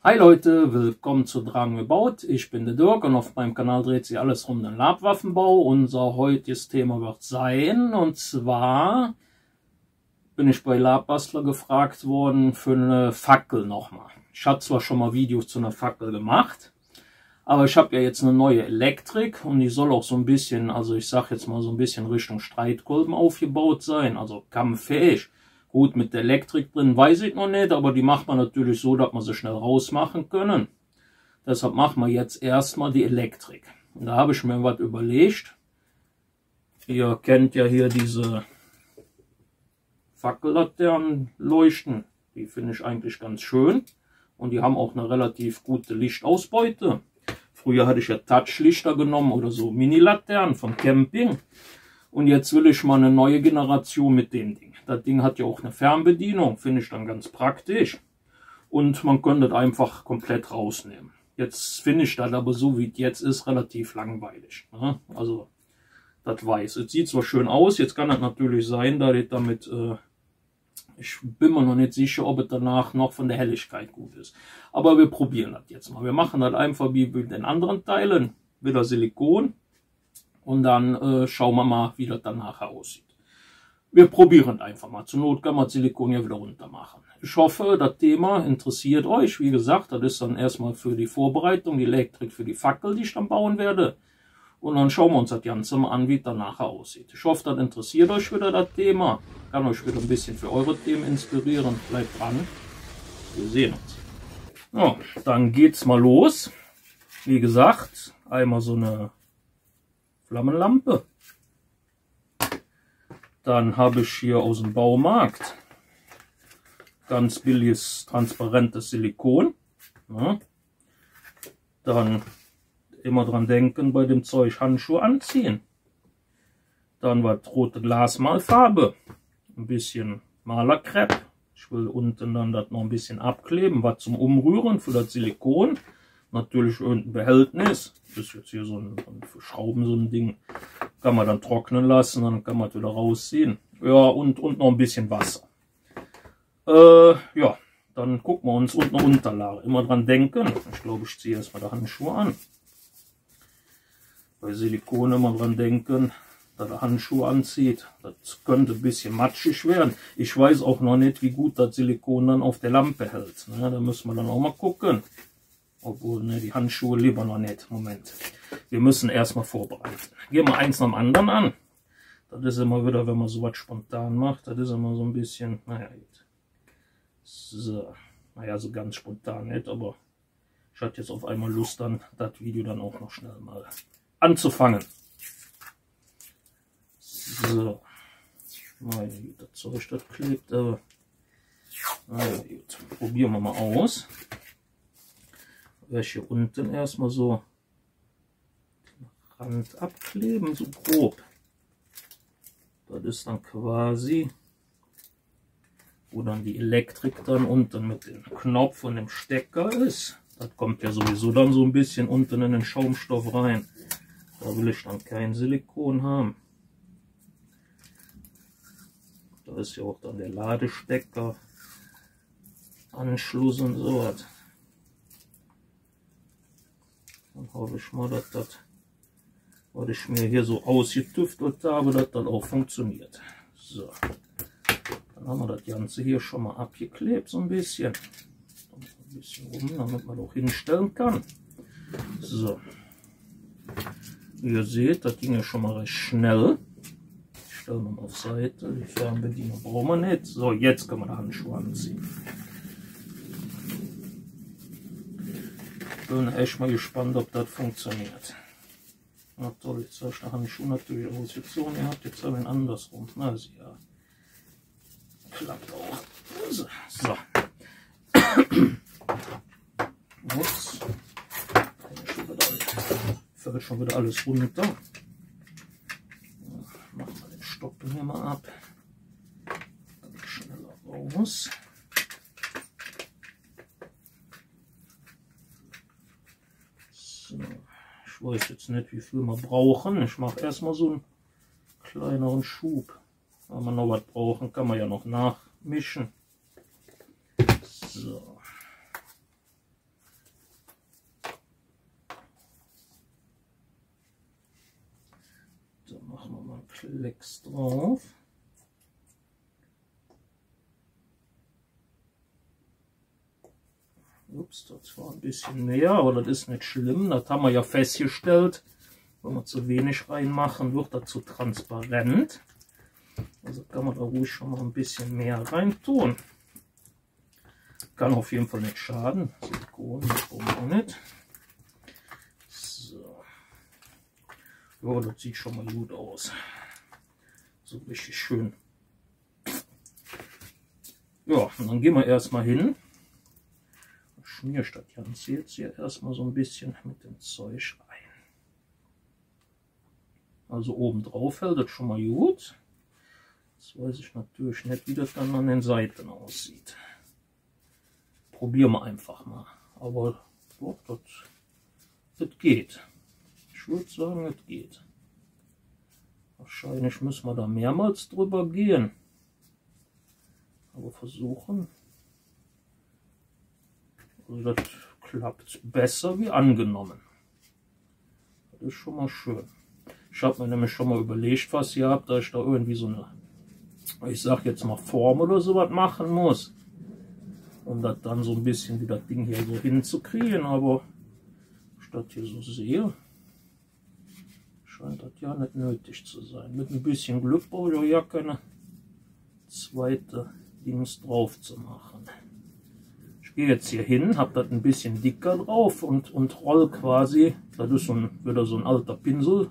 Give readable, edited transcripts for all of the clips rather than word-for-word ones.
Hi Leute, willkommen zu Dragon About. Ich bin der Dirk und auf meinem Kanal dreht sich alles rund um Labwaffenbau. Unser heutiges Thema wird sein, und zwar bin ich bei Labbastler gefragt worden für eine Fackel nochmal. Ich hatte zwar schon mal Videos zu einer Fackel gemacht, aber ich habe ja jetzt eine neue Elektrik und die soll auch so ein bisschen, also ich sag jetzt mal so ein bisschen Richtung Streitkolben aufgebaut sein, also kampffähig. Gut, mit der Elektrik drin weiß ich noch nicht, aber die macht man natürlich so, dass man sie schnell rausmachen können. Deshalb machen wir jetzt erstmal die Elektrik. Und da habe ich mir was überlegt. Ihr kennt ja hier diese Fackellaternenleuchten. Die finde ich eigentlich ganz schön. Und die haben auch eine relativ gute Lichtausbeute. Früher hatte ich ja Touchlichter genommen oder so Mini-Laternen vom Camping. Und jetzt will ich mal eine neue Generation mit dem Ding. Das Ding hat ja auch eine Fernbedienung, finde ich dann ganz praktisch. Und man könnte das einfach komplett rausnehmen. Jetzt finde ich das aber so, wie es jetzt ist, relativ langweilig. Ne? Also, das weiß. Es sieht zwar schön aus, jetzt kann es natürlich sein, dass ich damit, ich bin mir noch nicht sicher, ob es danach noch von der Helligkeit gut ist. Aber wir probieren das jetzt mal. Wir machen das einfach wie bei den anderen Teilen, wieder Silikon. Und dann schauen wir mal, wie das dann nachher aussieht. Wir probieren einfach mal. Zur Not kann man Silikon ja wieder runter machen. Ich hoffe, das Thema interessiert euch. Wie gesagt, das ist dann erstmal für die Vorbereitung, die Elektrik für die Fackel, die ich dann bauen werde. Und dann schauen wir uns das Ganze mal an, wie es dann nachher aussieht. Ich hoffe, das interessiert euch wieder, das Thema. Kann euch wieder ein bisschen für eure Themen inspirieren. Bleibt dran. Wir sehen uns. Ja, dann geht's mal los. Wie gesagt, einmal so eine Flammenlampe. Dann habe ich hier aus dem Baumarkt ganz billiges, transparentes Silikon. Ja. Dann immer dran denken, bei dem Zeug Handschuhe anziehen. Dann was rote Glasmalfarbe. Ein bisschen Malerkrepp. Ich will unten dann das noch ein bisschen abkleben, was zum Umrühren für das Silikon. Natürlich irgendein Behältnis. Das ist jetzt hier so ein für Schrauben so ein Ding. Kann man dann trocknen lassen, dann kann man es wieder rausziehen. Ja, und noch ein bisschen Wasser. Ja, dann gucken wir uns unten eine Unterlage. Immer dran denken. Ich glaube, ich ziehe erstmal die Handschuhe an. Bei Silikon immer dran denken, dass er Handschuhe anzieht. Das könnte ein bisschen matschig werden. Ich weiß auch noch nicht, wie gut das Silikon dann auf der Lampe hält. Ne, da müssen wir dann auch mal gucken. Obwohl, ne, die Handschuhe lieber noch nicht. Moment. Wir müssen erstmal vorbereiten. Gehen wir eins nach dem anderen an. Das ist immer wieder, wenn man sowas spontan macht, das ist immer so ein bisschen, naja, so, naja, so ganz spontan nicht, aber ich hatte jetzt auf einmal Lust, dann das Video dann auch noch schnell mal anzufangen. So, meine Güte, das Zeug, das klebt, aber naja, gut, probieren wir mal aus. Hier unten erstmal so den Rand abkleben, so grob. Das ist dann quasi, wo dann die Elektrik dann unten mit dem Knopf und dem Stecker ist. Das kommt ja sowieso dann so ein bisschen unten in den Schaumstoff rein. Da will ich dann kein Silikon haben. Da ist ja auch dann der Ladestecker, Anschluss und so was. Dann hoffe ich mal, dass das, was ich mir hier so ausgetüftelt habe, dass das auch funktioniert. So, dann haben wir das Ganze hier schon mal abgeklebt, so ein bisschen. Ein bisschen rum, damit man auch hinstellen kann. So, wie ihr seht, das ging ja schon mal recht schnell. Ich stelle mal auf Seite, die Fernbedienung brauchen wir nicht. So, jetzt können wir die Handschuhe anziehen. Ich bin echt mal gespannt, ob das funktioniert. Na toll, jetzt habe ich die Handschuhe natürlich ausgezogen. Ihr habt jetzt aber ein andersrum. Na, also ja. Klappt auch. So. Ups. Fällt schon wieder alles runter. Machen wir den Stoppen hier mal ab. Dann schneller raus. Ich weiß jetzt nicht, wie viel wir brauchen. Ich mache erstmal so einen kleineren Schub. Wenn wir noch was brauchen, kann man ja noch nachmischen. So. Klecks drauf. Ups, das war ein bisschen mehr, aber das ist nicht schlimm. Das haben wir ja festgestellt. Wenn wir zu wenig reinmachen, wird das zu transparent. Also kann man da ruhig schon mal ein bisschen mehr rein tun. Kann auf jeden Fall nicht schaden. Silikon brauchen wir auch nicht. So. Ja, das sieht schon mal gut aus. So richtig schön. Ja, und dann gehen wir erstmal hin. Schmier statt Ganze jetzt hier erstmal so ein bisschen mit dem Zeug rein. Also oben drauf hält das schon mal gut. Jetzt weiß ich natürlich nicht, wie das dann an den Seiten aussieht. Probieren wir einfach mal. Aber doch, das geht. Ich würde sagen, es geht. Wahrscheinlich müssen wir da mehrmals drüber gehen. Aber versuchen. Also das klappt besser wie angenommen. Das ist schon mal schön. Ich habe mir nämlich schon mal überlegt, was ihr habt, da ich da irgendwie so eine, ich sag jetzt mal Form oder sowas machen muss. Um das dann so ein bisschen wie das Ding hier so hinzukriegen. Aber statt hier so sehe, scheint das ja nicht nötig zu sein. Mit ein bisschen Glück brauche ich auch ja keine zweite Dings drauf zu machen. Ich gehe jetzt hier hin, habe das ein bisschen dicker drauf und roll quasi, das ist wieder so ein alter Pinsel,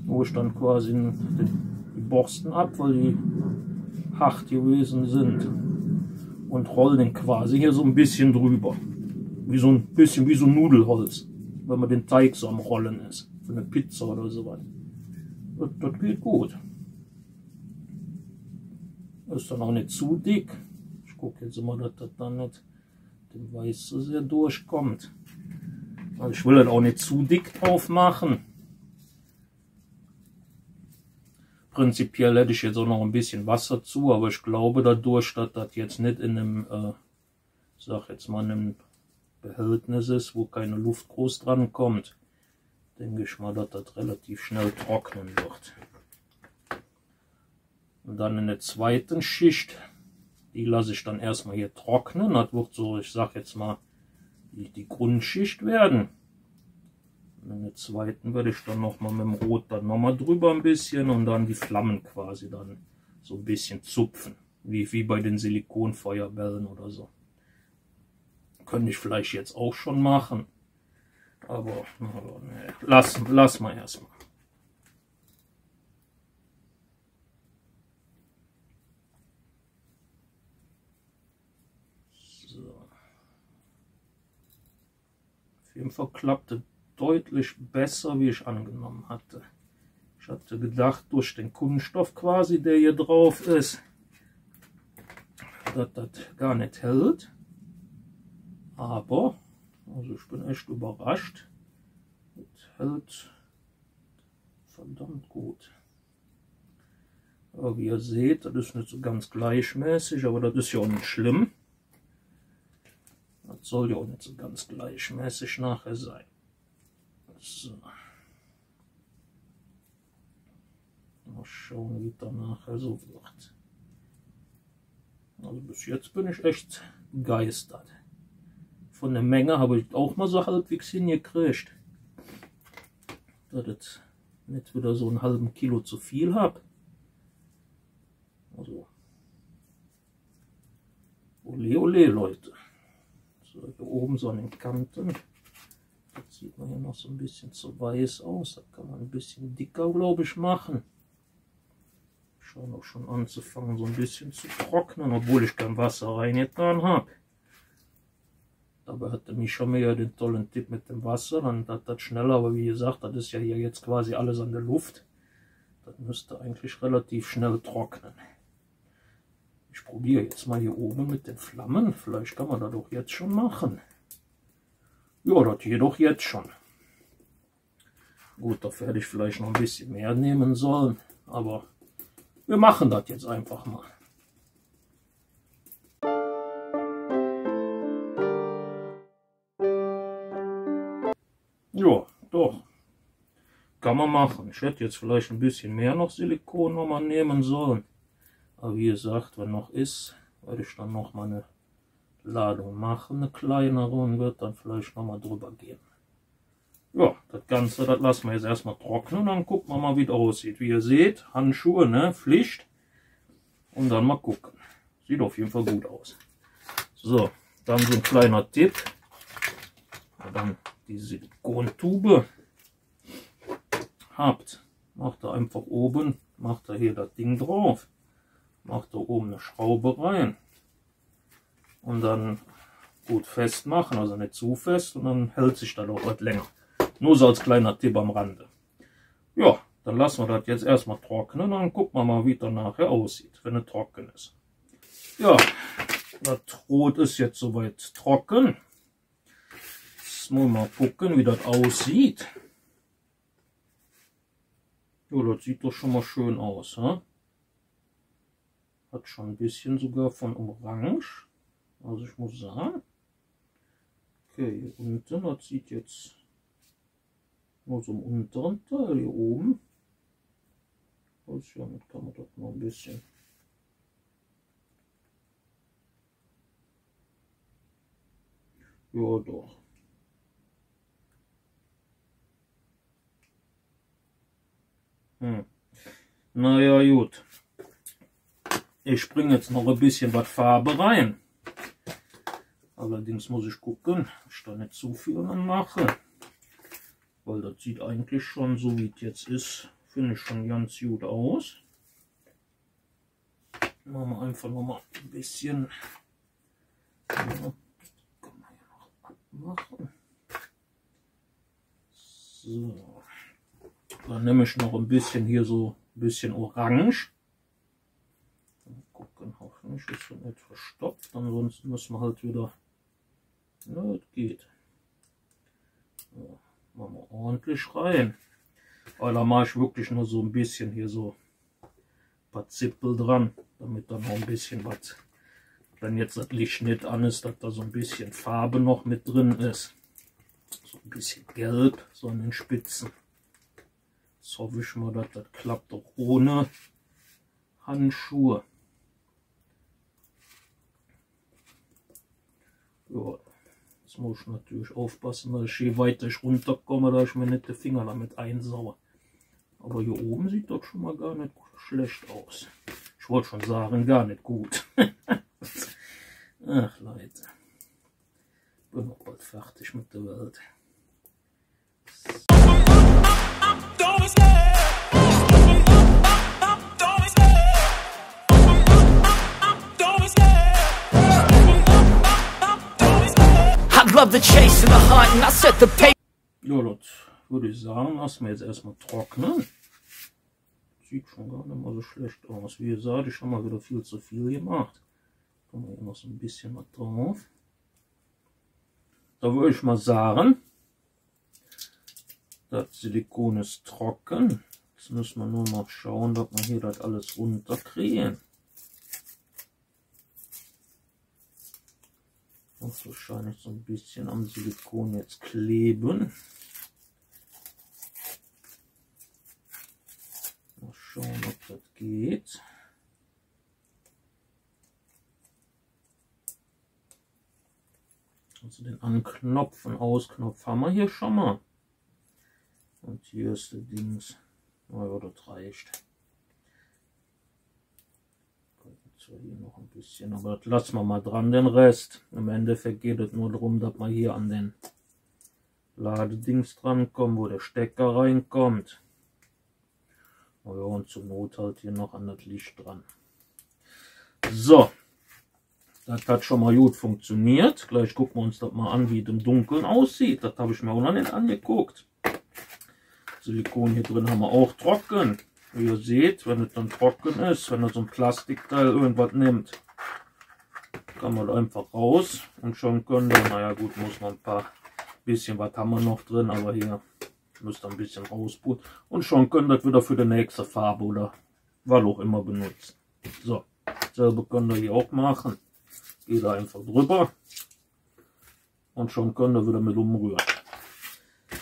wo ich dann quasi die Borsten ab, weil die hart gewesen sind, und roll den quasi hier so ein bisschen drüber. Wie so ein bisschen wie so Nudelholz, wenn man den Teig so am Rollen ist, für eine Pizza oder sowas. Das geht gut. Ist dann auch nicht zu dick. Ich gucke jetzt immer, dass das dann nicht dem Weiß so sehr durchkommt. Also ich will das auch nicht zu dick drauf machen. Prinzipiell hätte ich jetzt auch noch ein bisschen Wasser zu, aber ich glaube dadurch, dass das jetzt nicht in einem, sag jetzt mal, in einem Behältnis ist, wo keine Luft groß dran kommt, denke ich mal, dass das relativ schnell trocknen wird. Und dann in der zweiten Schicht, die lasse ich dann erstmal hier trocknen. Das wird so, ich sag jetzt mal, die Grundschicht werden. Und in der zweiten werde ich dann nochmal mit dem Rot dann nochmal drüber ein bisschen und dann die Flammen quasi dann so ein bisschen zupfen. Wie bei den Silikonfeuerbällen oder so. Könnte ich vielleicht jetzt auch schon machen. Aber nee, lass mal erstmal. Auf jeden Fall klappte deutlich besser, wie ich angenommen hatte. Ich hatte gedacht, durch den Kunststoff quasi, der hier drauf ist, dass das gar nicht hält. Aber, also ich bin echt überrascht. Es hält verdammt gut. Aber wie ihr seht, das ist nicht so ganz gleichmäßig, aber das ist ja auch nicht schlimm. Das soll ja auch nicht so ganz gleichmäßig nachher sein. So. Mal schauen, wie das nachher so wird. Also bis jetzt bin ich echt begeistert. Von der Menge habe ich auch mal so halbwegs hingekriegt. Dass ich nicht wieder so einen halben Kilo zu viel habe. Also, ole ole Leute. So, hier oben so an den Kanten. Das sieht man hier noch so ein bisschen zu weiß aus. Da kann man ein bisschen dicker, glaube ich, machen. Scheint auch schon anzufangen, so ein bisschen zu trocknen, obwohl ich kein Wasser reingetan habe. Dabei hatte Mischa mir ja den tollen Tipp mit dem Wasser, dann hat das schneller, aber wie gesagt, das ist ja hier jetzt quasi alles an der Luft. Das müsste eigentlich relativ schnell trocknen. Ich probiere jetzt mal hier oben mit den Flammen. Vielleicht kann man das doch jetzt schon machen. Ja, das hier doch jetzt schon. Gut, dafür hätte ich vielleicht noch ein bisschen mehr nehmen sollen. Aber wir machen das jetzt einfach mal. Ja, doch. kann man machen. Ich hätte jetzt vielleicht ein bisschen mehr noch Silikon nochmal nehmen sollen. Aber wie gesagt, wenn noch ist, werde ich dann noch mal eine Ladung machen, eine kleinere, und wird dann vielleicht nochmal drüber gehen. Ja, das Ganze, das lassen wir jetzt erstmal trocknen und dann gucken wir mal, wie es aussieht. Wie ihr seht, Handschuhe, ne, Pflicht. Und dann mal gucken. Sieht auf jeden Fall gut aus. So, dann so ein kleiner Tipp. Und dann die Silikontube habt, macht ihr einfach oben, macht ihr hier das Ding drauf. Macht ihr oben eine Schraube rein. Und dann gut festmachen, also nicht zu fest, und dann hält sich das auch etwas länger. Nur so als kleiner Tipp am Rande. Ja, dann lassen wir das jetzt erstmal trocknen, dann gucken wir mal, wie das nachher aussieht, wenn es trocken ist. Ja, das Rot ist jetzt soweit trocken. Jetzt muss mal gucken, wie das aussieht. Ja, das sieht doch schon mal schön aus. He? Hat schon ein bisschen sogar von Orange. Also ich muss sagen. Okay, hier unten, das sieht jetzt nur so im unteren Teil hier oben. Also damit kann man das noch ein bisschen. Ja, doch. Naja, gut. Ich bringe jetzt noch ein bisschen was Farbe rein. Allerdings muss ich gucken, dass ich da nicht zu viel mache. Weil das sieht eigentlich schon, so wie es jetzt ist, finde ich schon ganz gut aus. Machen wir einfach noch mal ein bisschen. Ja, kann man hier noch abmachen. So. Dann nehme ich noch ein bisschen hier so ein bisschen Orange. Mal gucken, hoffentlich ist es nicht verstopft. Ansonsten müssen wir halt wieder. Ja, das geht. So, machen wir ordentlich rein. Weil da mache ich wirklich nur so ein bisschen hier so ein paar Zippel dran, damit dann noch ein bisschen was, wenn jetzt das Licht nicht an ist, dass da so ein bisschen Farbe noch mit drin ist. So ein bisschen gelb, so an den Spitzen. Jetzt hoffe ich mal, dass das klappt auch ohne Handschuhe. Ja, jetzt muss ich natürlich aufpassen, dass ich je weiter ich runterkomme, dass ich mir nicht die Finger damit einsaue. Aber hier oben sieht das schon mal gar nicht schlecht aus. Ich wollte schon sagen, gar nicht gut. Ach Leute, bin noch bald fertig mit der Welt. Love the chase and the hunt and I set the pace. Ja, das würde ich sagen, lassen wir jetzt erstmal trocknen. Sieht schon gar nicht mal so schlecht aus. Wie gesagt, ich habe mal wieder viel zu viel gemacht. Kommen wir hier noch so ein bisschen was drauf. Da würde ich mal sagen, das Silikon ist trocken. Jetzt müssen wir nur noch schauen, dass wir hier das alles runterkriegen. Muss wahrscheinlich so ein bisschen am Silikon jetzt kleben. Mal schauen, ob das geht. Also den Anknopf und Ausknopf haben wir hier schon mal. Und hier ist der Dings. Naja, das reicht. Zwar hier noch ein bisschen, aber das lassen wir mal dran, den Rest. Im Endeffekt geht es nur darum, dass man hier an den Ladedings drankommt, wo der Stecker reinkommt. Naja, und zur Not halt hier noch an das Licht dran. So, das hat schon mal gut funktioniert. Gleich gucken wir uns das mal an, wie es im Dunkeln aussieht. Das habe ich mir auch noch nicht angeguckt. Silikon hier drin haben wir auch trocken. Wie ihr seht, wenn es dann trocken ist, wenn er so ein Plastikteil irgendwas nimmt, kann man einfach raus und schon können wir, naja gut, muss man ein bisschen was haben wir noch drin, aber hier müsst ihr ein bisschen rausputzen und schon können das wieder für die nächste Farbe oder was auch immer benutzen. So, selber könnt ihr hier auch machen. Geht einfach drüber und schon könnt ihr wieder mit umrühren.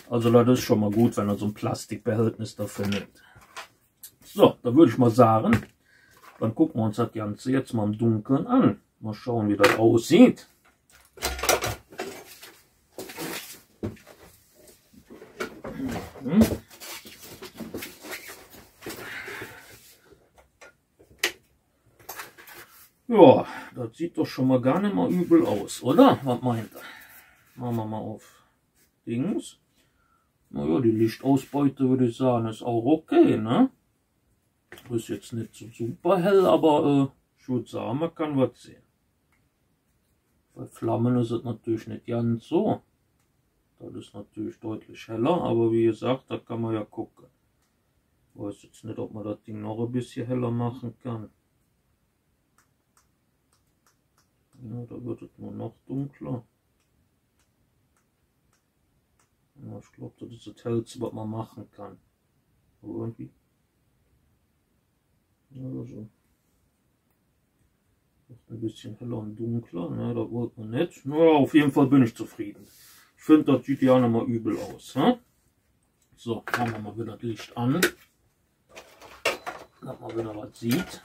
Also das ist schon mal gut, wenn er so ein Plastikbehältnis dafür nimmt. So, dann würde ich mal sagen, dann gucken wir uns das Ganze jetzt mal im Dunkeln an. Mal schauen, wie das aussieht. Ja, das sieht doch schon mal gar nicht mal übel aus, oder? Was meint ihr? Machen wir mal auf Dings. Naja, die Lichtausbeute würde ich sagen, ist auch okay, ne? Ist jetzt nicht so super hell, aber ich würde sagen, man kann was sehen. Bei Flammen ist es natürlich nicht ganz so. Das ist natürlich deutlich heller, aber wie gesagt, da kann man ja gucken. Ich weiß jetzt nicht, ob man das Ding noch ein bisschen heller machen kann. Ja, da wird es nur noch dunkler. Ja, ich glaube, das ist das Hellste, was man machen kann. Aber irgendwie. Ja, so. Ein bisschen heller und dunkler, ne, das wollte man nicht. Naja, auf jeden Fall bin ich zufrieden. Ich finde, das sieht ja nicht mal übel aus. Ne? So, machen wir mal wieder das Licht an. Dass man wieder was sieht.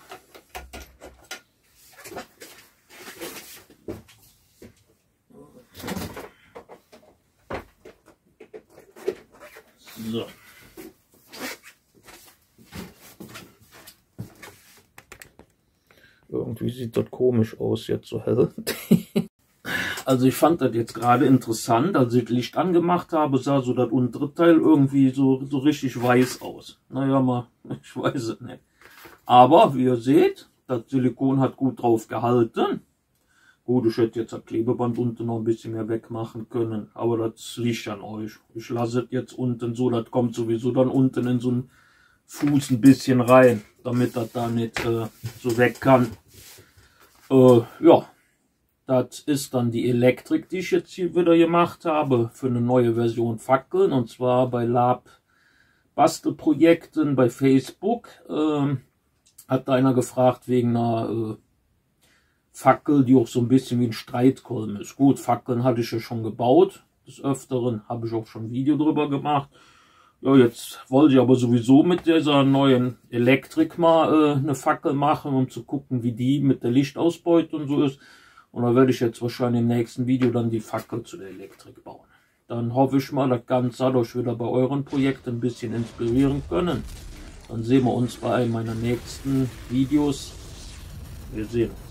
So. Irgendwie sieht das komisch aus, jetzt so hell. Also ich fand das jetzt gerade interessant, als ich das Licht angemacht habe, sah so das untere Teil irgendwie so richtig weiß aus. Naja, mal, ich weiß es nicht. Aber wie ihr seht, das Silikon hat gut drauf gehalten. Gut, ich hätte jetzt das Klebeband unten noch ein bisschen mehr wegmachen können, aber das liegt an euch. Ich lasse es jetzt unten so, das kommt sowieso dann unten in so einen Fuß ein bisschen rein, damit das da nicht so weg kann. Ja, das ist dann die Elektrik, die ich jetzt hier wieder gemacht habe für eine neue Version Fackeln, und zwar bei Lab Bastelprojekten bei Facebook. Hat einer gefragt wegen einer Fackel, die auch so ein bisschen wie ein Streitkolben ist. Gut, Fackeln hatte ich ja schon gebaut. Des Öfteren habe ich auch schon ein Video drüber gemacht. Ja, jetzt wollte ich aber sowieso mit dieser neuen Elektrik mal eine Fackel machen, um zu gucken, wie die mit der Lichtausbeute und so ist. Und da werde ich jetzt wahrscheinlich im nächsten Video dann die Fackel zu der Elektrik bauen. Dann hoffe ich mal, das Ganze hat euch wieder bei euren Projekten ein bisschen inspirieren können. Dann sehen wir uns bei einem meiner nächsten Videos. Wir sehen uns.